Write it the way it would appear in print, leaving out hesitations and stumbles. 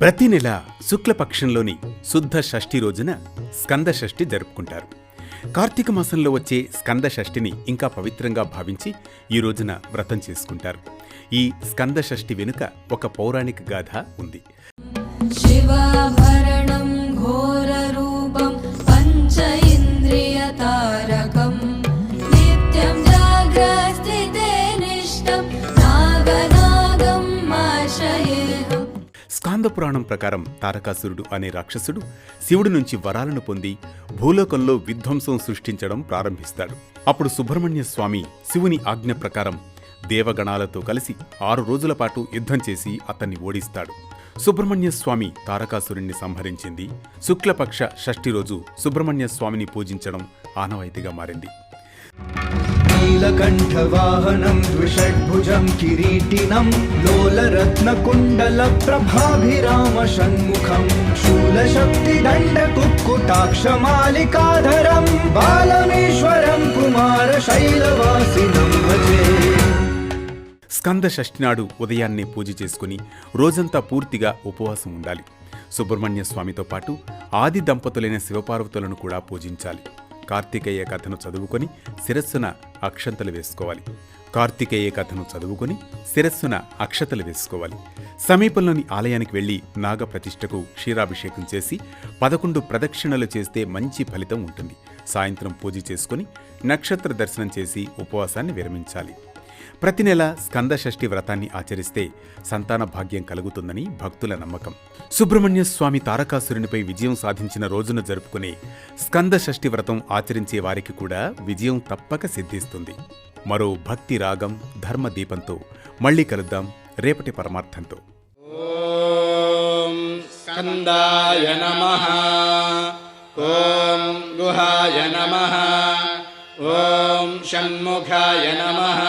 ప్రతి నెల శుక్లపక్షంలోని శుద్ధ షష్ఠి రోజున స్కంద షష్ఠి జరుపుకుంటారు. కార్తీక మాసంలో వచ్చే స్కంద షష్ఠిని ఇంకా పవిత్రంగా భావించి ఈ రోజున వ్రతం చేసుకుంటారు. ఈ స్కంద షష్ఠి వెనుక ఒక పౌరాణిక గాథ ఉంది. శివాభరణం ఘోర రూపం పంచ ఇంద్రియ తారకం నిత్యం జాగ్రత్తే నిష్టం నాగనాగం ఆశ్రయేహం. స్కాంద పురాణం ప్రకారం తారకాసురుడు అనే రాక్షసుడు శివుడి నుంచి వరాలను పొంది భూలోకంలో విధ్వంసం సృష్టించడం ప్రారంభిస్తాడు. అప్పుడు సుబ్రహ్మణ్య స్వామి శివుని ఆజ్ఞ ప్రకారం దేవగణాలతో కలిసి 6 రోజుల పాటు యుద్ధం చేసి అతన్ని ఓడిస్తాడు. సుబ్రహ్మణ్య స్వామి తారకాసురుణ్ణి సంహరించింది శుక్లపక్ష షష్ఠి రోజు సుబ్రహ్మణ్య స్వామిని పూజించడం ఆనవాయితీగా మారింది. నీలకంఠవాహనం ద్విషడ్భుజం కిరీటినం లోలరత్నకుండల ప్రభాభిరామ షణ్ముఖం శూలశక్తిదండ కుక్కుటాక్షమాలికాధరం బాలమేశ్వరం కుమార శైలవాసినం భజే. స్కంద షష్ఠి నాడు ఉదయాన్నే పూజ చేసుకుని రోజంతా పూర్తిగా ఉపవాసం ఉండాలి. సుబ్రహ్మణ్య స్వామితో పాటు ఆది దంపతులైన శివపార్వతులను కూడా పూజించాలి. కార్తికేయ కథను చదువుకొని శిరస్సున అక్షంతలు వేసుకోవాలి. సమీపంలోని ఆలయానికి వెళ్లి నాగప్రతిష్ఠకు క్షీరాభిషేకం చేసి 11 ప్రదక్షిణలు చేస్తే మంచి ఫలితం ఉంటుంది. సాయంత్రం పూజ చేసుకుని నక్షత్ర దర్శనం చేసి ఉపవాసాన్ని విరమించాలి. ప్రతి నెల స్కంద షష్ఠి వ్రతాన్ని ఆచరిస్తే సంతాన భాగ్యం కలుగుతుందని భక్తుల నమ్మకం. సుబ్రహ్మణ్య స్వామి తారకాసురునిపై విజయం సాధించిన రోజున జరుపుకునే స్కంద షష్ఠి వ్రతం ఆచరించే వారికి కూడా విజయం తప్పక సిద్ధిస్తుంది. మరో భక్తి రాగం ధర్మ దీపంతో మళ్లీ కలుద్దాం రేపటి పరమార్థంతో. ఓం స్కందాయ నమః. ఓం గుహాయ నమః. ఓం షణ్ముఖాయ నమః.